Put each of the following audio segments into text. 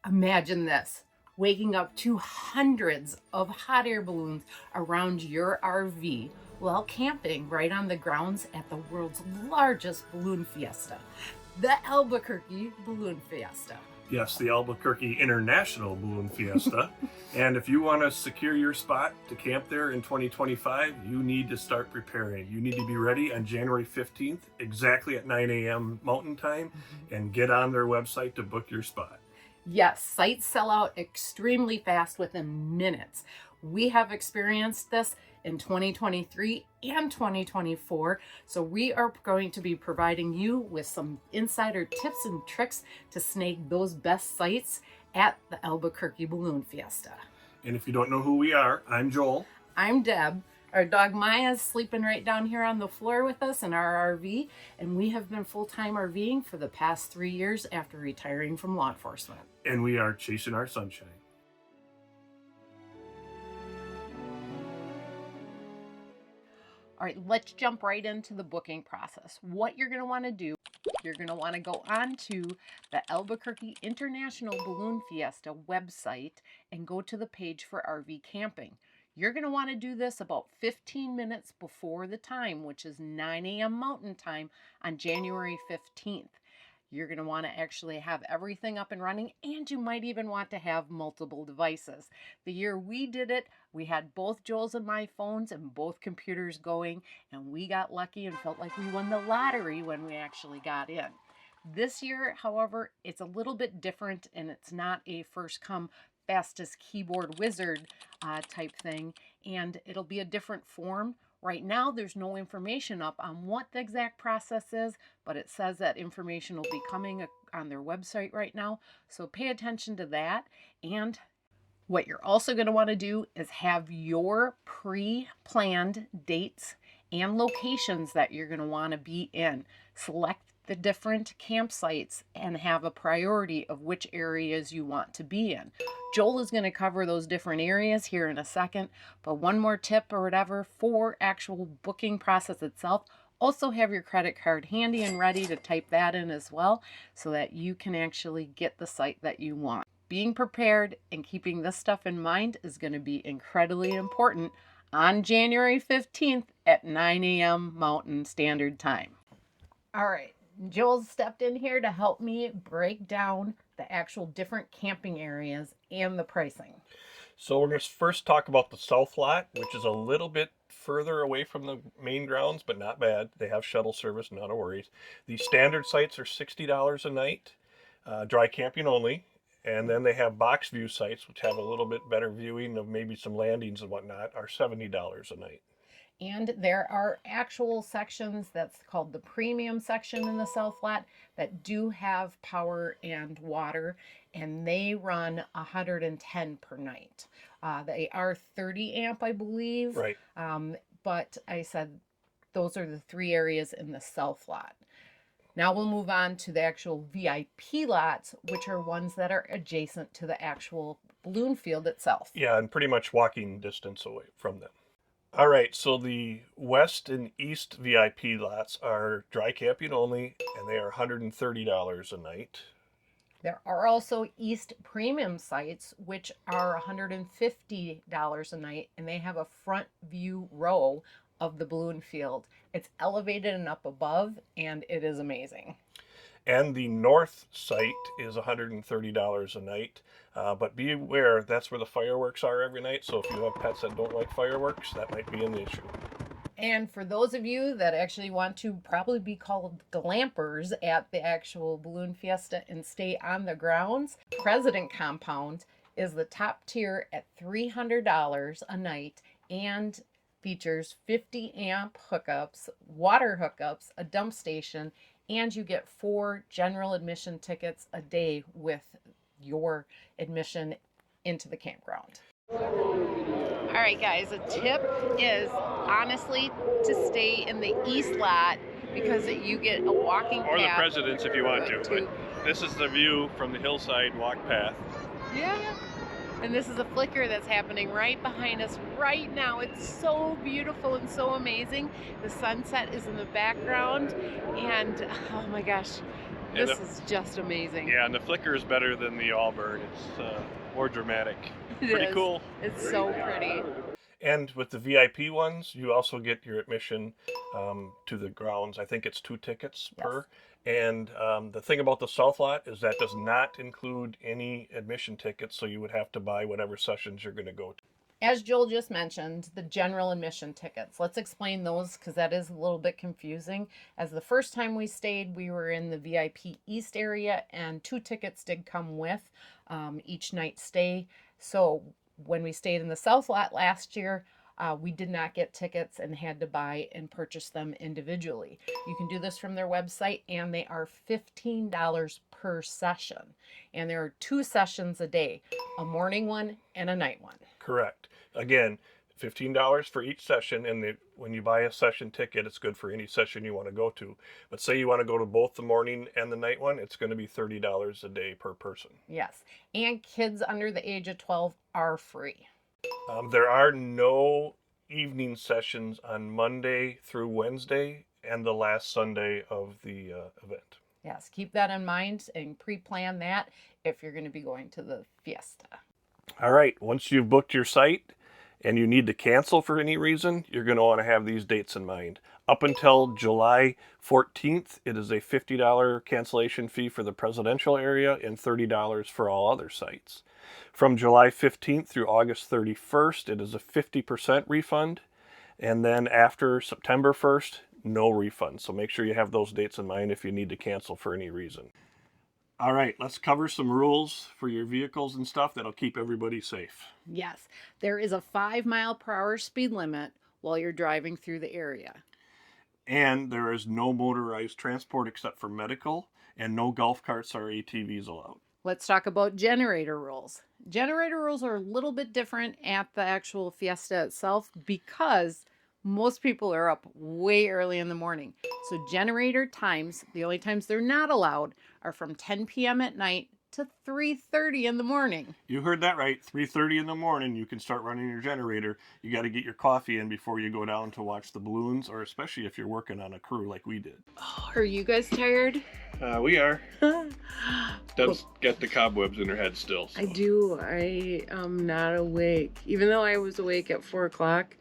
Imagine this, waking up to hundreds of hot air balloons around your RV while camping right on the grounds at the world's largest balloon fiesta, the Albuquerque Balloon Fiesta. Yes, the Albuquerque International Balloon Fiesta. And if you want to secure your spot to camp there in 2025, you need to start preparing. You need to be ready on January 15th, exactly at 9 a.m. Mountain Time, and get on their website to book your spot. Yes, sites sell out extremely fast within minutes. We have experienced this in 2023 and 2024, so we are going to be providing you with some insider tips and tricks to snag those best sites at the Albuquerque Balloon Fiesta. And if you don't know who we are, I'm Joel. I'm Deb. Our dog Maya's sleeping right down here on the floor with us in our RV, and we have been full-time RVing for the past 3 years after retiring from law enforcement. And we are chasing our sunshine. All right, let's jump right into the booking process. What you're going to want to do, you're going to want to go on to the Albuquerque International Balloon Fiesta website and go to the page for RV camping. You're going to want to do this about 15 minutes before the time, which is 9 a.m. Mountain Time on January 15th. You're going to want to actually have everything up and running, and you might even want to have multiple devices. The year we did it, we had both Joel's and my phones and both computers going, and we got lucky and felt like we won the lottery when we actually got in. This year, however, it's a little bit different, and it's not a first come fastest keyboard wizard type thing, and it'll be a different form. Right now, there's no information up on what the exact process is, but it says that information will be coming on their website right now. So pay attention to that. And what you're also going to want to do is have your pre-planned dates and locations that you're going to want to be in. Select the different campsites and have a priority of which areas you want to be in. Joel is going to cover those different areas here in a second, but one more tip or whatever for actual booking process itself, also have your credit card handy and ready to type that in as well so that you can actually get the site that you want. Being prepared and keeping this stuff in mind is going to be incredibly important on January 15th at 9 a.m. Mountain Standard Time. All right. Joel stepped in here to help me break down the actual different camping areas and the pricing. So we're going to first talk about the south lot, which is a little bit further away from the main grounds, but not bad. They have shuttle service, not a worries. The standard sites are $60 a night, dry camping only. And then they have box view sites, which have a little bit better viewing of maybe some landings and whatnot, are $70 a night. And there are actual sections that's called the premium section in the South Lot that do have power and water, and they run 110 per night. They are 30 amp, I believe. Right. But I said those are the three areas in the South Lot. Now we'll move on to the actual VIP lots, which are ones that are adjacent to the actual balloon field itself. Yeah, and pretty much walking distance away from them. All right, so the west and east VIP lots are dry camping only, and they are $130 a night. There are also East Premium sites, which are $150 a night, and they have a front view row of the balloon field. It's elevated and up above, and it is amazing. And the north site is $130 a night. But be aware, that's where the fireworks are every night. So if you have pets that don't like fireworks, that might be an issue. And for those of you that actually want to probably be called glampers at the actual Balloon Fiesta and stay on the grounds, President Compound is the top tier at $300 a night and features 50 amp hookups, water hookups, a dump station, and you get 4 general admission tickets a day with your admission into the campground. All right, guys, a tip is honestly to stay in the east lot because you get a walking path. Or the President's if you want to, but this is the view from the hillside walk path. Yeah. And this is a flicker that's happening right behind us right now. It's so beautiful and so amazing. The sunset is in the background, and oh my gosh, And This is just amazing. yeah, and the flicker is better than the all-burn. It's more dramatic. It Pretty is. cool. It's so pretty. And with the VIP ones, you also get your admission to the grounds. I think it's 2 tickets per. And the thing about the South Lot is that does not include any admission tickets, so you would have to buy whatever sessions you're going to go to. As Joel just mentioned, the general admission tickets. Let's explain those because that is a little bit confusing. As the first time we stayed, we were in the VIP East area and 2 tickets did come with each night stay. So when we stayed in the South Lot last year, we did not get tickets and had to buy and purchase them individually. You can do this from their website and they are $15 per session. And there are 2 sessions a day, a morning one and a night one. Correct. Again, $15 for each session, and when you buy a session ticket, it's good for any session you want to go to. But say you want to go to both the morning and the night one, it's going to be $30 a day per person. Yes, and kids under the age of 12 are free. There are no evening sessions on Monday through Wednesday and the last Sunday of the event. Yes, keep that in mind and pre-plan that if you're going to be going to the fiesta. All right, once you've booked your site and you need to cancel for any reason, you're going to want to have these dates in mind. Up until July 14th, it is a $50 cancellation fee for the presidential area and $30 for all other sites. From July 15th through August 31st, it is a 50% refund. And then after September 1st, no refund. So make sure you have those dates in mind if you need to cancel for any reason. All right, let's cover some rules for your vehicles and stuff that'll keep everybody safe. Yes, there is a 5-mile-per-hour speed limit while you're driving through the area. And there is no motorized transport except for medical, and no golf carts or ATVs allowed. Let's talk about generator rules. Generator rules are a little bit different at the actual fiesta itself because most people are up way early in the morning. So generator times, the only times they're not allowed, are from 10 p.m. at night to 3:30 in the morning. You heard that right. 3:30 in the morning, you can start running your generator. You got to get your coffee in before you go down to watch the balloons, or especially if you're working on a crew like we did. Oh, are you guys tired? We are. Deb's got the cobwebs in her head still. So. I do. I am not awake. Even though I was awake at 4 o'clock,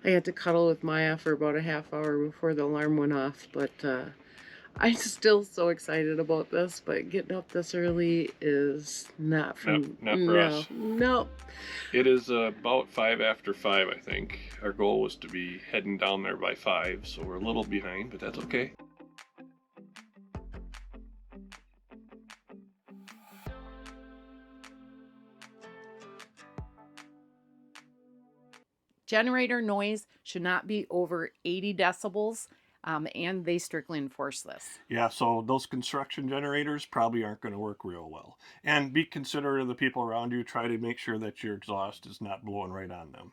I had to cuddle with Maya for about a half hour before the alarm went off. But I'm still so excited about this. But getting up this early is not for us. No. It is about 5 after 5, I think. Our goal was to be heading down there by 5, so we're a little behind, but that's okay. Generator noise should not be over 80 decibels, and they strictly enforce this. Yeah, so those construction generators probably aren't going to work real well. And be considerate of the people around you. Try to make sure that your exhaust is not blowing right on them.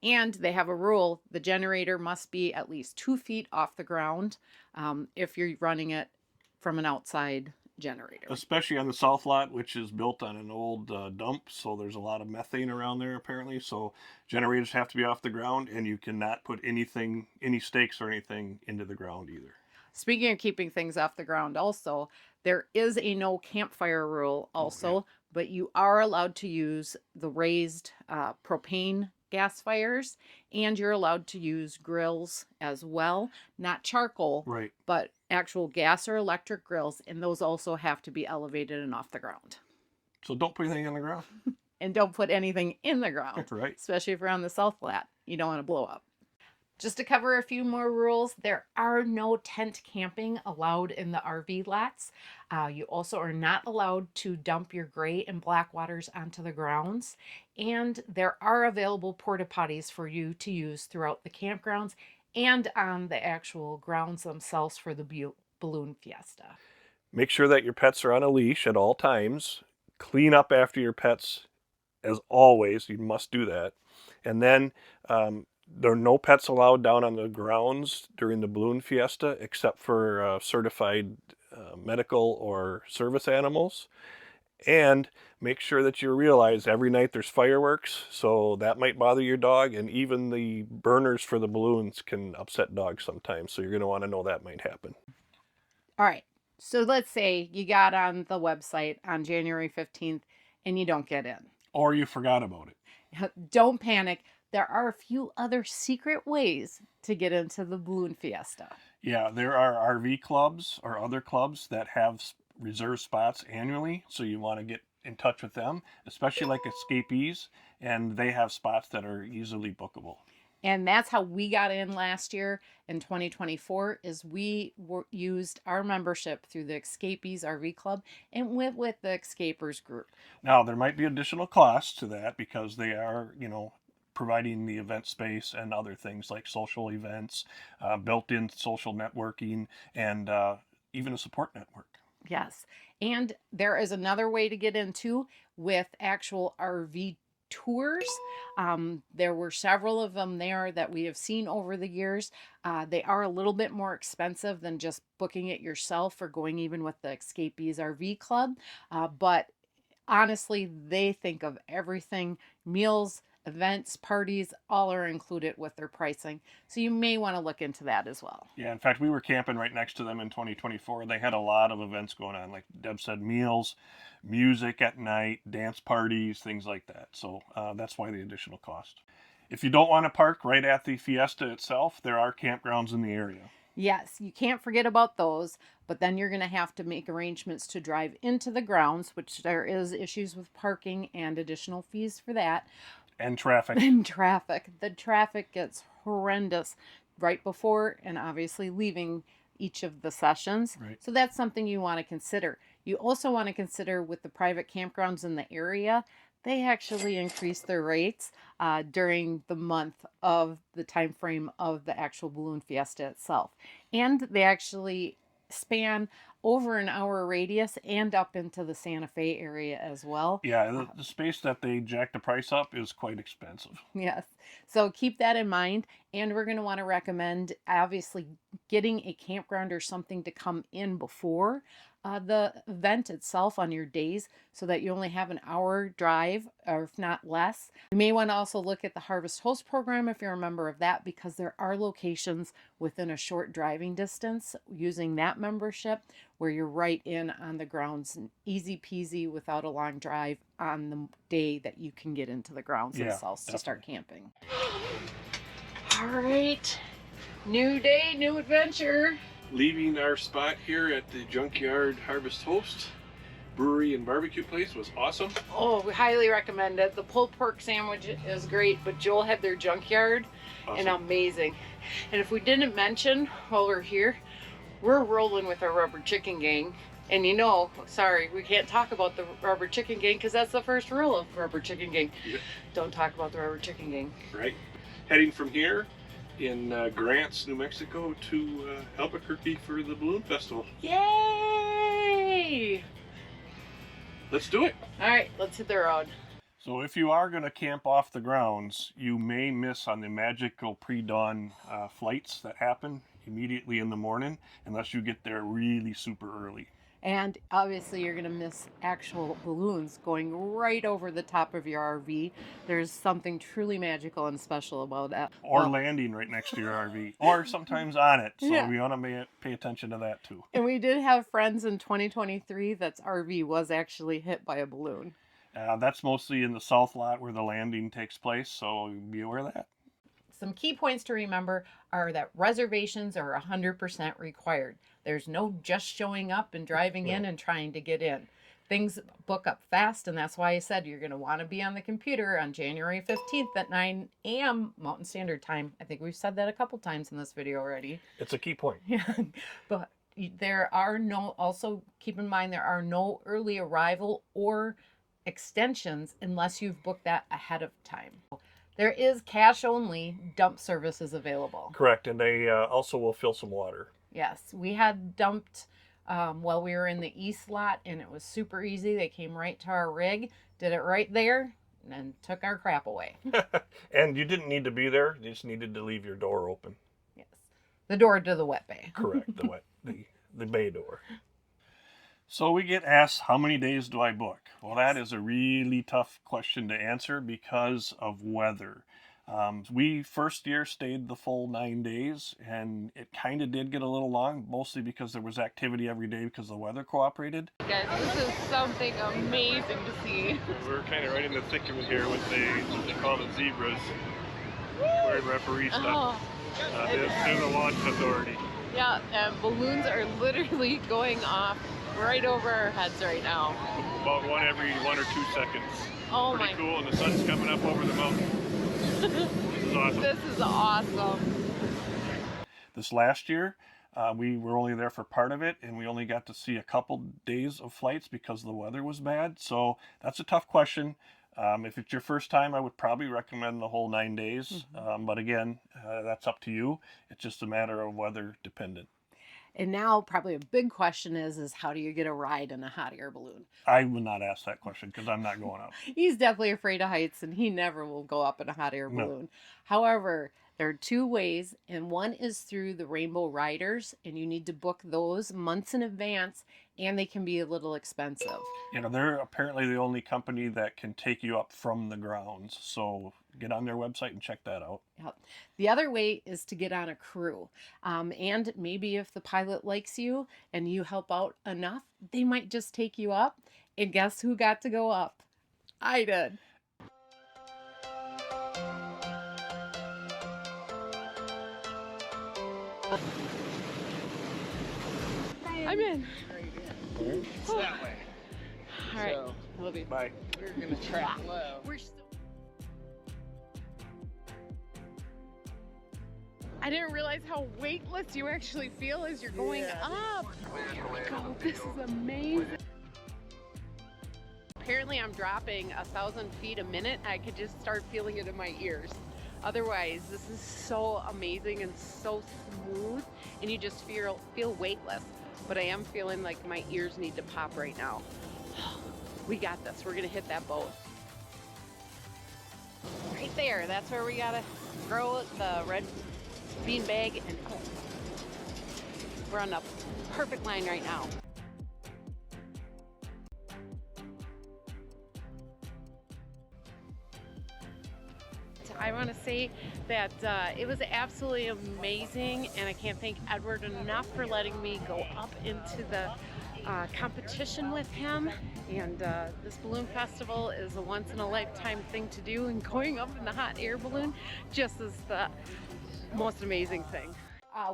And they have a rule, the generator must be at least 2 feet off the ground if you're running it from an outside generator. Especially on the South Lot, which is built on an old dump, so there's a lot of methane around there apparently. So generators have to be off the ground, and you cannot put any stakes or anything into the ground either. Speaking of keeping things off the ground also, there is a no campfire rule also, but you are allowed to use the raised propane gas fires, and you're allowed to use grills as well, not charcoal, right, but actual gas or electric grills, and those also have to be elevated and off the ground. So don't put anything on the ground. And don't put anything in the ground, right, especially if you're on the South Lot. You don't want to blow up. Just to cover a few more rules, there are no tent camping allowed in the RV lots. You also are not allowed to dump your gray and black waters onto the grounds. And there are available porta potties for you to use throughout the campgrounds and on the actual grounds themselves for the balloon fiesta. Make sure that your pets are on a leash at all times. Clean up after your pets, as always. You must do that. And then there are no pets allowed down on the grounds during the balloon fiesta except for certified medical or service animals. And make sure that you realize every night there's fireworks, so that might bother your dog, and even the burners for the balloons can upset dogs sometimes, so you're going to want to know that might happen. All right, So let's say you got on the website on January 15th and you don't get in. Or you forgot about it. Don't panic. There are a few other secret ways to get into the Balloon Fiesta. Yeah, there are RV clubs or other clubs that have reserved spots annually, so you want to get in touch with them, especially like escapees, and they have spots that are easily bookable. And that's how we got in last year in 2024 is used our membership through the Escapees RV Club and went with the Escapers group. Now, there might be additional costs to that because they are, providing the event space and other things like social events, built-in social networking, and even a support network. Yes. And there is another way to get into with actual RV tours. There were several of them there that we have seen over the years. They are a little bit more expensive than just booking it yourself or going even with the Escapees RV Club. But honestly, they think of everything, meals, events, parties, all are included with their pricing. So you may want to look into that as well. Yeah, in fact, we were camping right next to them in 2024. They had a lot of events going on, like Deb said, meals, music at night, dance parties, things like that. So that's why the additional cost. If you don't want to park right at the fiesta itself, there are campgrounds in the area. Yes, you can't forget about those, but then you're going to have to make arrangements to drive into the grounds, which there is issues with parking and additional fees for that. And traffic. And traffic. The traffic gets horrendous right before and obviously leaving each of the sessions. Right. So that's something you want to consider. You also want to consider with the private campgrounds in the area, they actually increase their rates during the month of the time frame of the actual Balloon Fiesta itself. And they actually span over an hour radius and up into the Santa Fe area as well. Yeah, the space that they jack the price up is quite expensive. Yes. So keep that in mind. And we're going to want to recommend, obviously, getting a campground or something to come in before the event itself on your days so that you only have an hour drive or if not less. You may want to also look at the Harvest Host program if you're a member of that because there are locations within a short driving distance using that membership where you're right in on the grounds, easy peasy without a long drive on the day that you can get into the grounds themselves to start camping. All right, new day, new adventure. Leaving our spot here at the Junkyard Harvest Host Brewery and Barbecue Place was awesome. Oh, we highly recommend it. The pulled pork sandwich is great, but Joel had their Junkyard and amazing. And if we didn't mention while we're here, we're rolling with our Rubber Chicken Gang. And sorry, we can't talk about the Rubber Chicken Gang because that's the first rule of Rubber Chicken Gang. Yep. Don't talk about the Rubber Chicken Gang. Right. Heading from here in Grants, New Mexico to Albuquerque for the Balloon Festival. Yay! Let's do it. All right, let's hit the road. So if you are going to camp off the grounds, you may miss on the magical pre-dawn flights that happen immediately in the morning unless you get there really super early. And obviously you're going to miss actual balloons going right over the top of your RV. There's something truly magical and special about that. Or landing right next to your RV. Or sometimes on it. So we want to pay attention to that too. And we did have friends in 2023 that's RV was actually hit by a balloon. That's mostly in the south lot where the landing takes place. So be aware of that. Some key points to remember are that reservations are 100% required. There's no just showing up and driving in and trying to get in. Things book up fast, and that's why I said you're going to want to be on the computer on January 15th at 9 a.m. Mountain Standard Time. I think we've said that a couple times in this video already. It's a key point. Yeah, but also keep in mind there are no early arrival or extensions unless you've booked that ahead of time. There is cash-only dump services available. Correct, and they also will fill some water. Yes, we had dumped while we were in the east lot, and it was super easy. They came right to our rig, did it right there, and then took our crap away. And you didn't need to be there. You just needed to leave your door open. Yes, the door to the wet bay. Correct, the bay door. So we get asked, how many days do I book? Well, that is a really tough question to answer because of weather. We first year stayed the full 9 days, and it kind of did get a little long, mostly because there was activity every day because the weather cooperated. Guys, this is something amazing to see. We're kind of right in the thick of it here with what they call the zebras, wearing referee stuff. They're the launch authority. Yeah, and balloons are literally going off right over our heads right now. About one every 1 or 2 seconds. Oh Pretty my. cool, and the sun's coming up over the mountain. This is awesome. This is awesome. This last year, we were only there for part of it, and we only got to see a couple days of flights because the weather was bad. So that's a tough question. If it's your first time, I would probably recommend the whole 9 days. But again, that's up to you. It's just a matter of weather dependent. And now probably a big question is how do you get a ride in a hot air balloon? I would not ask that question because I'm not going up. He's definitely afraid of heights and he never will go up in a hot air No. balloon. However, there are 2 ways, and one is through the Rainbow Riders, and you need to book those months in advance, and they can be a little expensive. You know, they're apparently the only company that can take you up from the grounds. So get on their website and check that out. Yep. The other way is to get on a crew. And maybe if the pilot likes you and you help out enough, they might just take you up. And guess who got to go up? I did. I'm in. It's that way. All right. So, Love you. Bye. we're gonna track low. We're still. I didn't realize how weightless you actually feel as you're going up. Here we go. This is amazing. Apparently I'm dropping 1,000 feet a minute. I could just start feeling it in my ears. Otherwise, this is so amazing and so smooth, and you just feel weightless. But I am feeling like my ears need to pop right now. We got this. We're gonna hit that boat. Right there. That's where we gotta throw the red beanbag, and we're on the perfect line right now. I want to say that it was absolutely amazing, and I can't thank Edward enough for letting me go up into the competition with him. And this balloon festival is a once-in-a-lifetime thing to do, and going up in the hot air balloon just is the most amazing thing.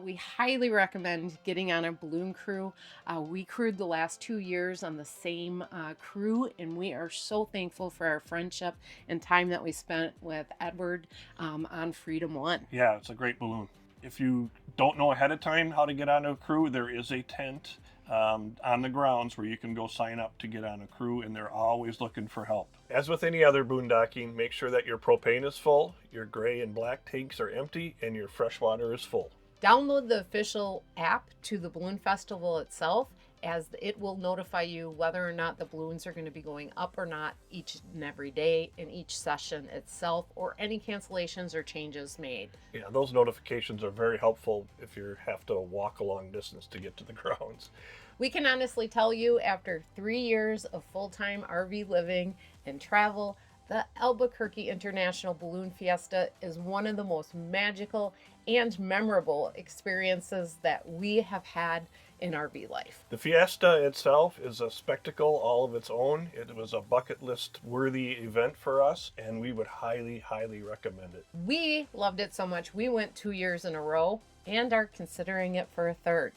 We highly recommend getting on a balloon crew. We crewed the last 2 years on the same crew, and we are so thankful for our friendship and time that we spent with Edward on Freedom One. Yeah, it's a great balloon. If you don't know ahead of time how to get on a crew, there is a tent on the grounds where you can go sign up to get on a crew, and they're always looking for help. As with any other boondocking, make sure that your propane is full, your gray and black tanks are empty, and your fresh water is full. Download the official app to the balloon festival itself, as it will notify you whether or not the balloons are going to be going up or not each and every day in each session itself, or any cancellations or changes made. Yeah, those notifications are very helpful if you have to walk a long distance to get to the grounds. We can honestly tell you, after 3 years of full-time RV living and travel, the Albuquerque International Balloon Fiesta is one of the most magical and memorable experiences that we have had in RV life. The Fiesta itself is a spectacle all of its own. It was a bucket list worthy event for us, and we would highly, highly recommend it. We loved it so much we went 2 years in a row and are considering it for a third.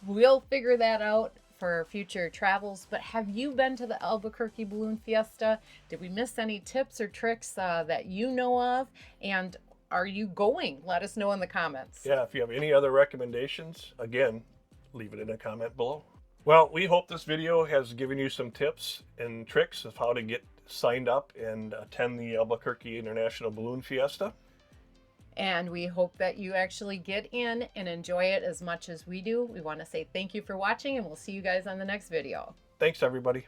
We'll figure that out for our future travels, but have you been to the Albuquerque Balloon Fiesta? Did we miss any tips or tricks that you know of? And are you going? Let us know in the comments. Yeah, if you have any other recommendations, again, leave it in a comment below. Well, we hope this video has given you some tips and tricks of how to get signed up and attend the Albuquerque International Balloon Fiesta. And we hope that you actually get in and enjoy it as much as we do. We want to say thank you for watching, and we'll see you guys on the next video. Thanks, everybody.